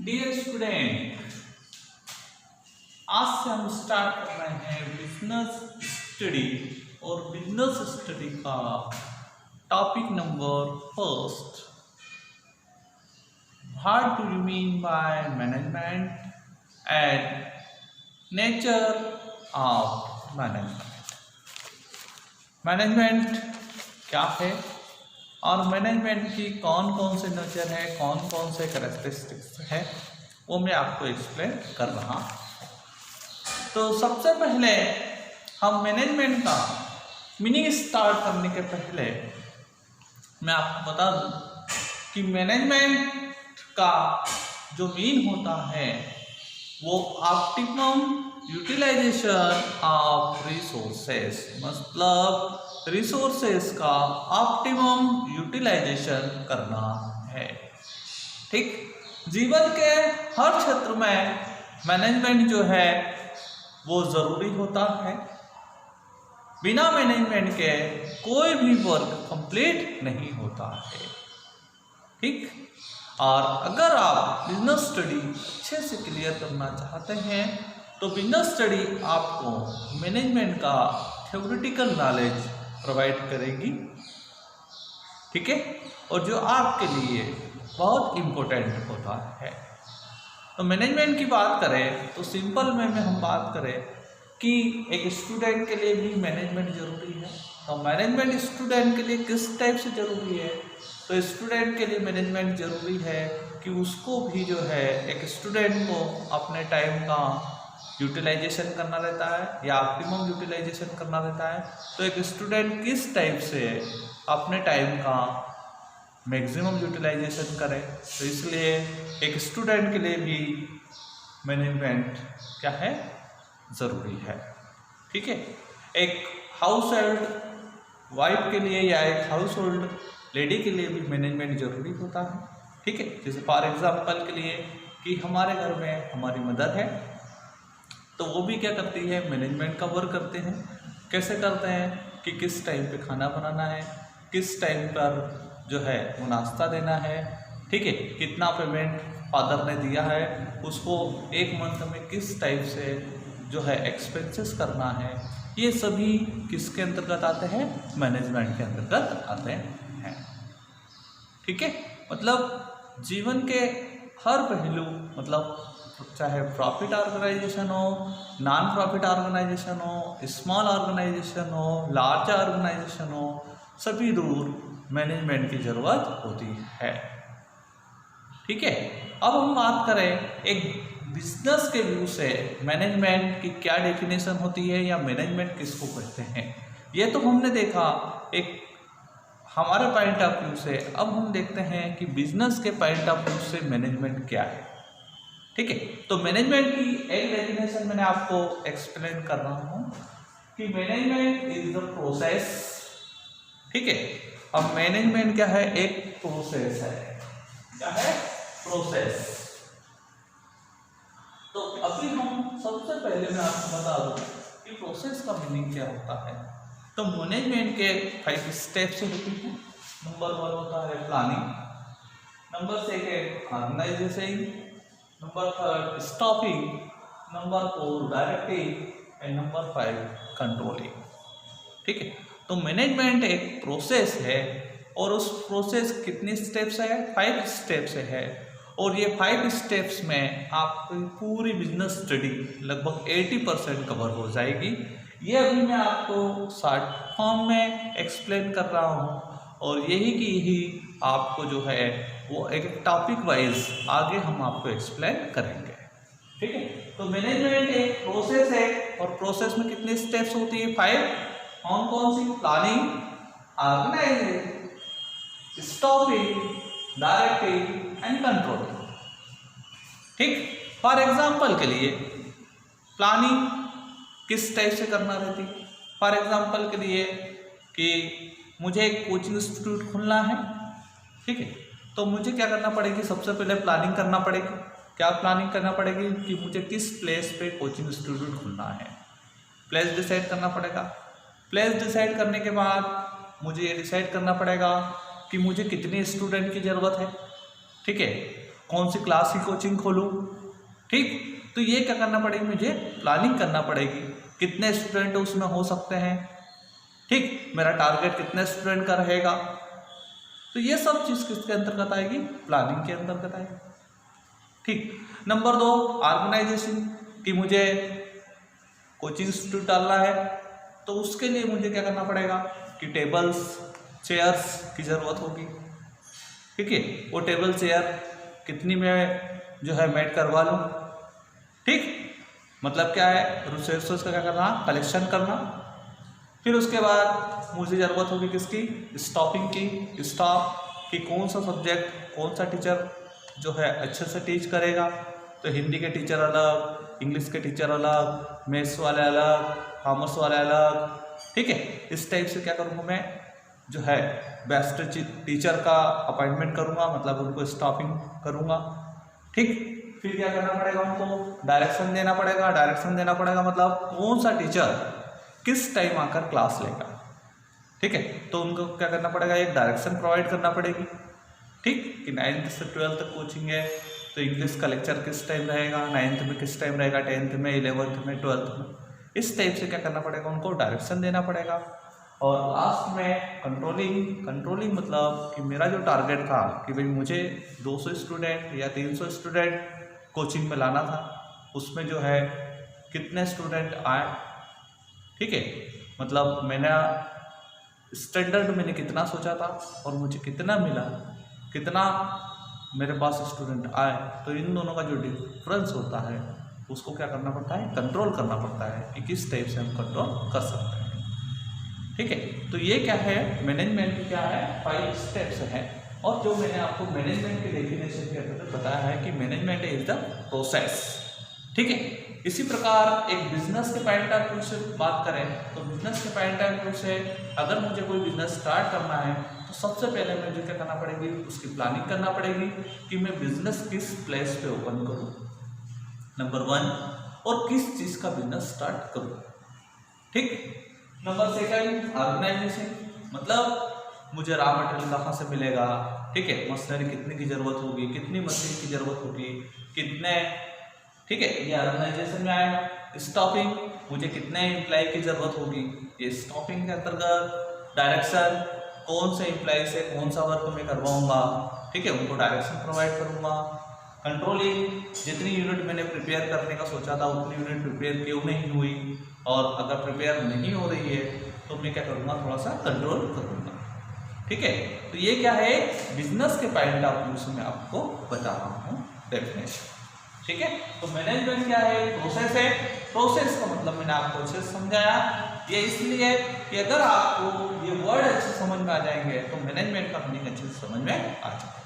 Dear student, आज से हम स्टार्ट कर रहे हैं बिजनेस स्टडी और बिजनेस स्टडी का topic number first. What do you mean by management and nature of management. Management क्या है और मैनेजमेंट की कौन कौन से नेचर है, कौन कौन से कैरेक्टरिस्टिक्स है, वो मैं आपको एक्सप्लेन कर रहा हूँ। तो सबसे पहले हम मैनेजमेंट का मीनिंग स्टार्ट करने के पहले मैं आपको बता दूं कि मैनेजमेंट का जो मीन होता है वो ऑप्टिमम यूटिलाइजेशन ऑफ रिसोर्सेस, मतलब रिसोर्सेस का ऑप्टिमम यूटिलाइजेशन करना है। ठीक, जीवन के हर क्षेत्र में मैनेजमेंट जो है वो ज़रूरी होता है। बिना मैनेजमेंट के कोई भी वर्क कंप्लीट नहीं होता है। ठीक, और अगर आप बिजनेस स्टडी अच्छे से क्लियर करना चाहते हैं तो बिजनेस स्टडी आपको मैनेजमेंट का थ्योरेटिकल नॉलेज प्रोवाइड करेगी। ठीक है, और जो आपके लिए बहुत इम्पोर्टेंट होता है। तो मैनेजमेंट की बात करें तो सिंपल में हम बात करें कि एक स्टूडेंट के लिए भी मैनेजमेंट ज़रूरी है। तो मैनेजमेंट स्टूडेंट के लिए किस टाइप से ज़रूरी है? तो स्टूडेंट के लिए मैनेजमेंट ज़रूरी है कि उसको भी जो है एक स्टूडेंट को अपने टाइम का यूटिलाइजेशन करना रहता है या ऑप्टिमम यूटिलाइजेशन करना रहता है। तो एक स्टूडेंट किस टाइप से अपने टाइम का मैक्सिमम यूटिलाइजेशन करे, तो इसलिए एक स्टूडेंट के लिए भी मैनेजमेंट क्या है, ज़रूरी है। ठीक है, एक हाउस होल्ड वाइफ के लिए या एक हाउस होल्ड लेडी के लिए भी मैनेजमेंट ज़रूरी होता है। ठीक है, जैसे फॉर एग्जांपल के लिए कि हमारे घर में हमारी मदर है तो वो भी क्या करती है, मैनेजमेंट का वर्क करते हैं। कैसे करते हैं कि किस टाइम पे खाना बनाना है, किस टाइम पर जो है वो नाश्ता देना है। ठीक है, कितना पेमेंट फादर ने दिया है, उसको एक मंथ में किस टाइप से जो है एक्सपेंसेस करना है, ये सभी किसके अंतर्गत आते हैं, मैनेजमेंट के अंतर्गत आते हैं। ठीक है, मतलब जीवन के हर पहलू, मतलब चाहे प्रॉफिट ऑर्गेनाइजेशन हो, नॉन प्रॉफिट ऑर्गेनाइजेशन हो, स्मॉल ऑर्गेनाइजेशन हो, लार्ज ऑर्गेनाइजेशन हो, सभी दूर मैनेजमेंट की ज़रूरत होती है। ठीक है, अब हम बात करें एक बिजनेस के व्यू से मैनेजमेंट की क्या डेफिनेशन होती है या मैनेजमेंट किसको कहते हैं। ये तो हमने देखा एक हमारे पॉइंट ऑफ व्यू से। अब हम देखते हैं कि बिजनेस के पॉइंट ऑफ व्यू से मैनेजमेंट क्या है। ठीक है, तो मैनेजमेंट की एक डेफिनेशन मैंने आपको एक्सप्लेन कर रहा हूँ कि मैनेजमेंट इज द प्रोसेस। ठीक है, अब मैनेजमेंट क्या है, एक प्रोसेस है। क्या है, प्रोसेस। तो अभी हम सबसे पहले मैं आपको बता दूं कि प्रोसेस का मीनिंग क्या होता है। तो मैनेजमेंट के 5 स्टेप्स होते हैं। नंबर 1 होता है planning, number 2 organisation, number 3 staffing, number 4 directing and number 5 controlling. ठीक है, तो मैनेजमेंट एक प्रोसेस है और उस प्रोसेस कितने स्टेप्स है, 5 स्टेप्स है। और ये 5 स्टेप्स में आपकी पूरी बिजनेस स्टडी लगभग 80% कवर हो जाएगी। ये अभी मैं आपको शॉर्ट फॉर्म में एक्सप्लेन कर रहा हूँ और यही की यही आपको जो है वो एक टॉपिक वाइज आगे हम आपको एक्सप्लेन करेंगे। ठीक है, तो मैनेजमेंट एक प्रोसेस है और प्रोसेस में कितने स्टेप्स होती है, 5। कौन कौन सी? Planning, organizing, staffing, directing and controlling. ठीक, फॉर एग्जांपल के लिए प्लानिंग किस टाइप से करना रहती है। फॉर एग्जांपल के लिए कि मुझे एक कोचिंग इंस्टीट्यूट खोलना है। ठीक है, तो मुझे क्या करना पड़ेगी, सबसे पहले प्लानिंग करना पड़ेगी। क्या प्लानिंग करना पड़ेगी कि मुझे किस प्लेस पे कोचिंग इंस्टीट्यूट खोलना है। प्लेस डिसाइड करना पड़ेगा। प्लेस डिसाइड करने के बाद मुझे ये डिसाइड करना पड़ेगा कि मुझे कितने स्टूडेंट की ज़रूरत है। ठीक है, कौन सी क्लास की कोचिंग खोलूँ, ठीक। तो ये क्या करना पड़ेगी, मुझे प्लानिंग करना पड़ेगी, कितने स्टूडेंट उसमें हो सकते हैं, ठीक, मेरा टारगेट कितने स्टूडेंट का रहेगा। तो ये सब चीज़ किसके अंतर्गत आएगी, प्लानिंग के अंतर्गत आएगी, ठीक। नंबर 2 ऑर्गेनाइजेशन, कि मुझे कोचिंग इंस्टीट्यूट डालना है तो उसके लिए मुझे क्या करना पड़ेगा कि टेबल्स चेयर्स की ज़रूरत होगी, ठीक है। वो टेबल चेयर कितनी में जो है मेड करवा लूँ, ठीक। मतलब क्या है, रिसोर्सेस का क्या करना, कलेक्शन करना। फिर उसके बाद मुझे ज़रूरत होगी किसकी, स्टाफिंग की, स्टाफ कि कौन सा सब्जेक्ट कौन सा टीचर जो है अच्छे से टीच करेगा। तो हिंदी के टीचर अलग, इंग्लिश के टीचर अलग, मैथ्स वाले अलग, कॉमर्स वाले अलग, ठीक है। इस टाइप से क्या करूँगा मैं, जो है बेस्ट टीचर का अपॉइंटमेंट करूँगा, मतलब उनको स्टाफिंग करूँगा, ठीक। फिर क्या करना पड़ेगा, उनको डायरेक्शन देना पड़ेगा। डायरेक्शन देना पड़ेगा मतलब कौन सा टीचर किस टाइम आकर क्लास लेगा, ठीक है। तो उनको क्या करना पड़ेगा, एक डायरेक्शन प्रोवाइड करना पड़ेगी, ठीक, कि 9th से 12th तक कोचिंग है तो इंग्लिश का लेक्चर किस टाइम रहेगा, 9th में किस टाइम रहेगा, 10th में, 11th में, 12th में। इस टाइप से क्या करना पड़ेगा, उनको डायरेक्शन देना पड़ेगा। और लास्ट में कंट्रोलिंग मतलब कि मेरा जो टारगेट था कि भाई मुझे 200 स्टूडेंट या 300 स्टूडेंट कोचिंग में लाना था, उसमें जो है कितने स्टूडेंट आए, ठीक है। मतलब मैंने स्टैंडर्ड मैंने कितना सोचा था और मुझे कितना मिला, कितना मेरे पास स्टूडेंट आए, तो इन दोनों का जो डिफरेंस होता है उसको क्या करना पड़ता है, कंट्रोल करना पड़ता है कि किस टाइप से हम कंट्रोल कर सकते हैं, ठीक है। तो ये क्या है, मैनेजमेंट क्या है, 5 स्टेप्स है। और जो मैंने आपको मैनेजमेंट के डेफिनेशन के अंदर बताया है कि मैनेजमेंट इज द प्रोसेस, ठीक है। इसी प्रकार एक बिजनेस के पॉइंट ऑफ व्यू से बात करें तो बिजनेस के पॉइंट ऑफ व्यू से अगर मुझे कोई बिजनेस स्टार्ट करना है तो सबसे पहले मुझे क्या करना पड़ेगी, उसकी प्लानिंग करना पड़ेगी कि मैं बिजनेस किस प्लेस पे ओपन करूँ, नंबर 1, और किस चीज़ का बिजनेस स्टार्ट करूँ, ठीक। नंबर 2 ऑर्गेनाइजेशन, मतलब मुझे रॉ मटेरियल कहाँ से मिलेगा, ठीक है, मशीनरी कितने की ज़रूरत होगी, कितनी मशीन की ज़रूरत होगी, कितने, ठीक है, ये ऑर्गेनाइजेशन में आएगा। स्टाफिंग, मुझे कितने एम्प्लॉय की ज़रूरत होगी, ये स्टाफिंग के अंतर्गत। डायरेक्शन, कौन से एम्प्लॉय से कौन सा वर्क मैं करवाऊँगा, ठीक है, उनको डायरेक्शन प्रोवाइड करूँगा। कंट्रोलिंग, जितनी यूनिट मैंने प्रिपेयर करने का सोचा था उतनी यूनिट प्रिपेयर क्यों नहीं हुई, और अगर प्रिपेयर नहीं हो रही है तो मैं क्या करूँगा, थोड़ा सा कंट्रोल करूँगा, ठीक है। तो ये क्या है, बिजनेस के पॉइंट ऑफ व्यू से मैं आपको बता रहा हूँ डेफिनेशन, ठीक है। तो मैनेजमेंट क्या है, प्रोसेस है। प्रोसेस का मतलब मैंने आपको अच्छे से समझाया, ये इसलिए कि अगर आपको ये वर्ड अच्छे समझ में आ जाएंगे तो मैनेजमेंट का मीनिंग अच्छे से समझ में आ जाएगा,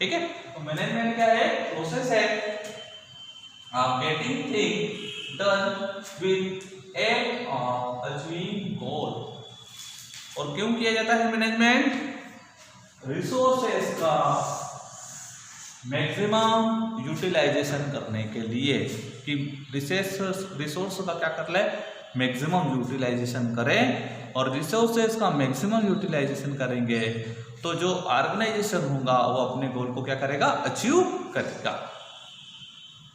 ठीक है। तो मैनेजमेंट क्या है, प्रोसेस है of getting thing done with aim of achieving goal. और क्यों किया जाता है मैनेजमेंट, रिसोर्सेस का मैक्सिमम यूटिलाइजेशन करने के लिए, कि रिसोर्स का क्या कर ले, मैक्सिमम यूटिलाइजेशन करें। और रिसोर्सेस का मैक्सिमम यूटिलाइजेशन करेंगे तो जो ऑर्गेनाइजेशन होगा वो अपने गोल को क्या करेगा, अचीव करेगा,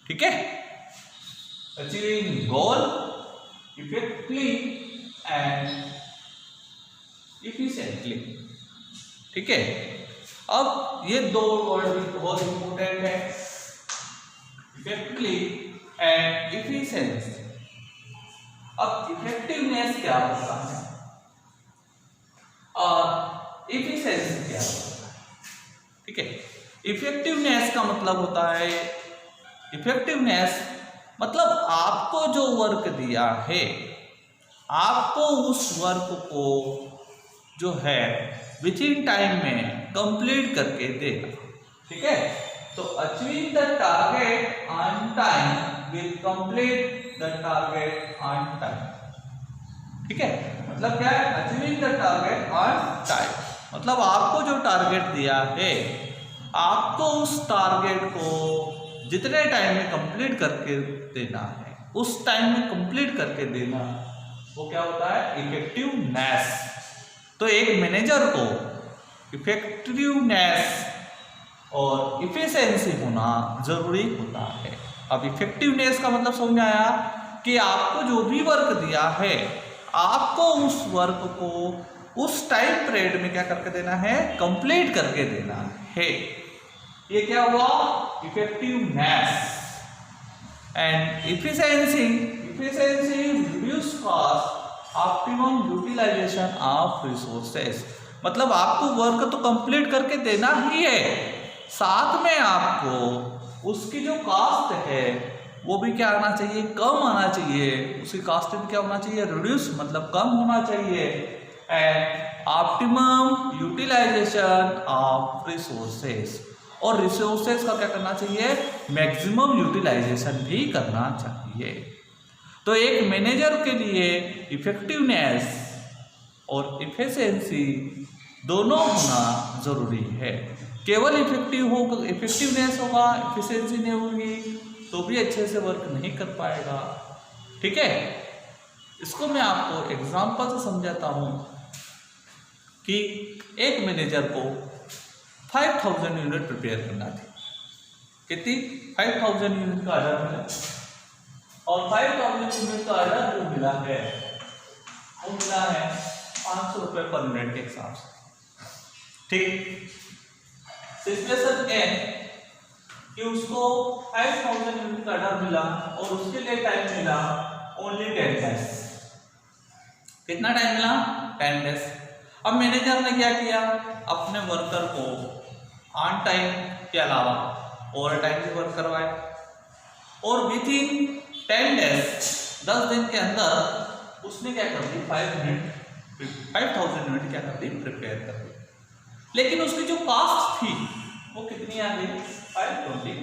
ठीक है। Achieving goal effectively and efficiently, ठीक है। अब ये 2 वर्ड भी बहुत इंपॉर्टेंट है, इफेक्टिवली एंड इफिशिएंसी। अब इफेक्टिवनेस क्या होता है और इफिशिएंसी क्या होता है, ठीक है। इफेक्टिवनेस का मतलब होता है, इफेक्टिवनेस मतलब आपको जो वर्क दिया है, आपको उस वर्क को जो है विद इन टाइम में कंप्लीट करके देना, ठीक है। तो achieving the target on time will complete the target on time, ठीक है। मतलब क्या है, achieving the target on time मतलब आपको जो टारगेट दिया है, आपको उस टारगेट को जितने टाइम में कंप्लीट करके देना है, उस टाइम में कंप्लीट करके देना, वो क्या होता है, इफेक्टिवनेस। तो एक मैनेजर को इफेक्टिवनेस और इफिशिएंसी होना जरूरी होता है। अब इफेक्टिवनेस का मतलब समझ में आया कि आपको जो भी वर्क दिया है आपको उस वर्क को उस टाइम पीरियड में क्या करके देना है, कंप्लीट करके देना है। ये क्या हुआ, effectiveness. And efficiency reduce cost, optimum utilisation of resources. मतलब आपको वर्क तो कंप्लीट करके देना ही है, साथ में आपको उसकी जो कॉस्ट है वो भी क्या आना चाहिए, कम आना चाहिए। उसकी कॉस्ट भी क्या होना चाहिए, रिड्यूस मतलब कम होना चाहिए। And optimum utilisation of resources, और रिसोर्सेस का क्या करना चाहिए, मैक्सिमम यूटिलाइजेशन भी करना चाहिए। तो एक मैनेजर के लिए इफेक्टिवनेस और इफिशिएंसी दोनों होना जरूरी है। केवल इफेक्टिवनेस होगा, इफिशिएंसी नहीं होगी तो भी अच्छे से वर्क नहीं कर पाएगा। ठीक है, इसको मैं आपको एग्जांपल से समझाता हूँ कि एक मैनेजर को 5000 यूनिट प्रिपेयर करना थी। कितनी, 5000 यूनिट का ऑर्डर मिला, और 5000 यूनिट का ऑर्डर जो मिला है वो मिला है 500 रुपये पर यूनिट के हिसाब से। ठीक, सिचुएशन ए कि उसको 5000 यूनिट का ऑर्डर मिला और उसके लिए टाइम मिला ओनली 10 डेज। कितना टाइम मिला, 10 डेज। अब मैनेजर ने क्या किया, अपने वर्कर को ऑन टाइम के अलावा ओवर टाइम भी वर्क करवाए, और विद इन 10 डेज 10 दिन के अंदर उसने क्या कर दी, 5000 यूनिट क्या कर दी, प्रिपेयर कर दी। लेकिन उसकी जो कॉस्ट थी वो कितनी आ गई, 525।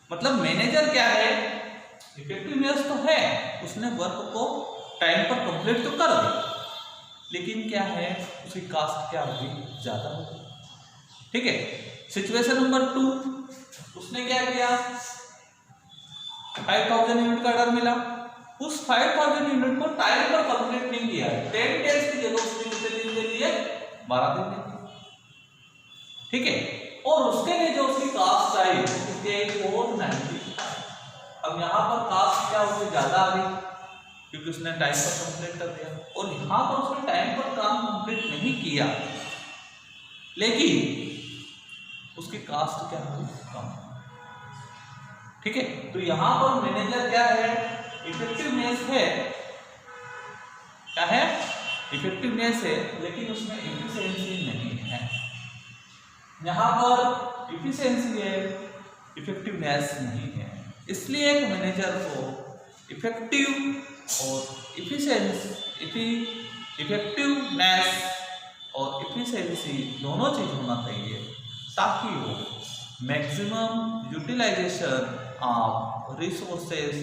मतलब मैनेजर क्या है, इफेक्टिवनेस तो है, उसने वर्क को टाइम पर कंप्लीट तो कर दी, लेकिन क्या है उसकी कास्ट क्या होगी, ज्यादा होगी। ठीक है, सिचुएशन नंबर 2, उसने क्या किया, 5000 यूनिट का ऑर्डर मिला, उस 5000 यूनिट को टाइम पर कंप्लीट नहीं किया, 10 डेज की जगह उसने कितने दिन दे दिए, 12 दिन दे दिए। ठीक है, और उसके लिए जो उसकी कास्ट आई वो कितनी आई, 490। अब यहाँ पर कास्ट क्या होगी, ज्यादा आ गई क्योंकि उसने टाइम पर कंप्लीट कर दिया, और यहाँ पर उसने टाइम पर काम कंप्लीट नहीं किया, लेकिन उसकी कास्ट क्या होगी, कम। ठीक है, तो यहाँ पर मैनेजर क्या है, इफेक्टिवनेस है, क्या है, इफेक्टिवनेस है, लेकिन उसमें इफिशिएंसी नहीं है। यहाँ पर इफिशिएंसी है, इफेक्टिवनेस नहीं है। इसलिए एक मैनेजर को इफेक्टिव और इफेक्टिवनेस और इफिशिएंसी दोनों चीज होना चाहिए, ताकि वो मैक्सिमम यूटिलाइजेशन ऑफ रिसोर्सेस,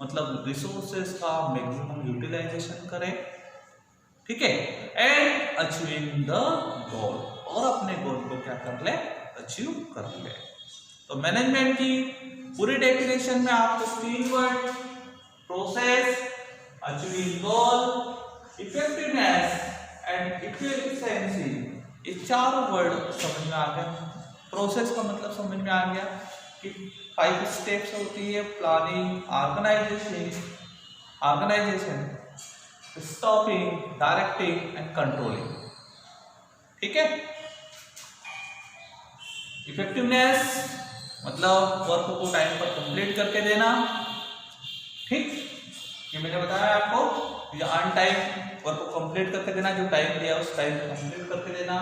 मतलब रिसोर्सेस का मैक्सिमम यूटिलाइजेशन करे। ठीक है, एंड अचीविंग द गोल, और अपने गोल को क्या कर ले, अचीव कर ले। तो मैनेजमेंट की पूरी डेफिनेशन में आपको 3 word, process, achieving goal, effectiveness and efficiency, ये 4 वर्ड समझ में आ गए। प्रोसेस का मतलब समझ में आ गया कि 5 स्टेप्स होती है, planning, organisation, staffing, directing and controlling. ठीक है, इफेक्टिवनेस मतलब वर्क को टाइम पर कंप्लीट करके देना। ठीक, ये मैंने बताया आपको, ये ऑन टाइम वर्क को कंप्लीट करके देना, जो टाइम दिया उस टाइम को कंप्लीट करके देना।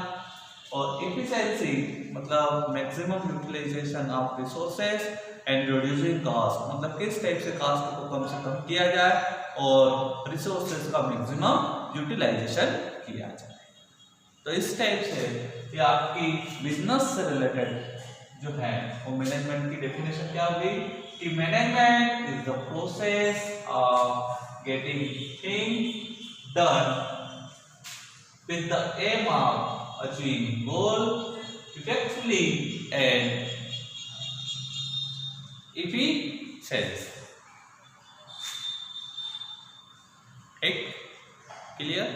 और इफिशिएंसी मतलब maximum utilisation of resources and reducing cost, मतलब किस टाइप से कॉस्ट को कम से कम किया जाए और रिसोर्सेज का मैक्सिमम यूटिलाइजेशन किया जाए। तो इस टाइप से ये आपकी बिजनेस से रिलेटेड जो है वो मैनेजमेंट की डेफिनेशन क्या होगी कि management is the process of getting thing done with the aim of achieving goal effectively and efficiently. ठीक, क्लियर।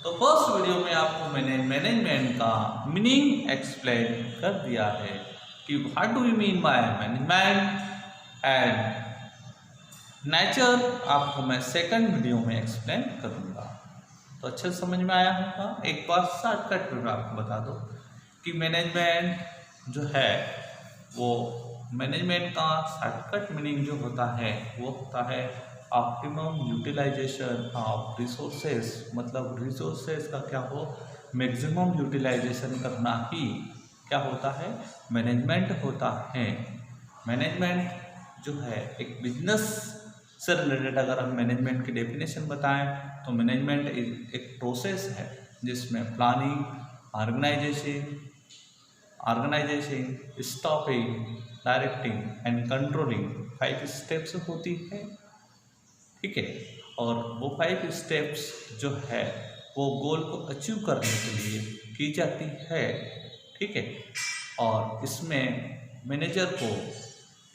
तो फर्स्ट वीडियो वीडियो में आपको मैंने मैनेजमेंट का मीनिंग एक्सप्लेन कर दिया है कि what do you mean by management and nature आपको मैं सेकंड वीडियो में एक्सप्लेन करूँगा। तो अच्छे से समझ में आया होगा। एक बार शॉर्टकट में आपको बता दो कि मैनेजमेंट जो है वो मैनेजमेंट का शॉर्टकट मीनिंग जो होता है वो होता है ऑप्टिमम यूटिलाइजेशन ऑफ रिसोर्सेज। मतलब रिसोर्सेज का क्या हो, मैक्सिमम यूटिलाइजेशन करना ही क्या होता है, मैनेजमेंट होता है। मैनेजमेंट जो है एक बिजनेस से रिलेटेड अगर हम मैनेजमेंट की डेफिनेशन बताएं तो मैनेजमेंट एक प्रोसेस है जिसमें planning, organisation, staffing, directing and controlling 5 steps होती है। ठीक है, और वो 5 स्टेप्स जो है वो गोल को अचीव करने के लिए की जाती है। ठीक है, और इसमें मैनेजर को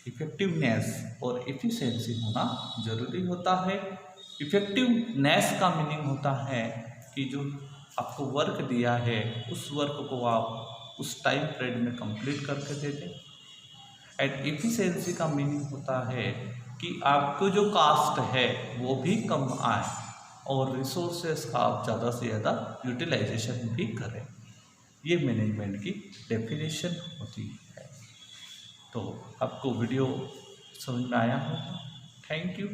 इफेक्टिवनेस और एफिशिएंसी होना जरूरी होता है। इफेक्टिवनेस का मीनिंग होता है कि जो आपको वर्क दिया है उस वर्क को आप उस टाइम पीरियड में कंप्लीट करके दे दें। एंड एफिशिएंसी का मीनिंग होता है कि आपको जो कास्ट है वो भी कम आए और रिसोर्सेस का आप ज़्यादा से ज़्यादा यूटिलाइजेशन भी करें। ये मैनेजमेंट की डेफिनेशन होती है। तो आपको वीडियो समझ में आया होगा। Thank you.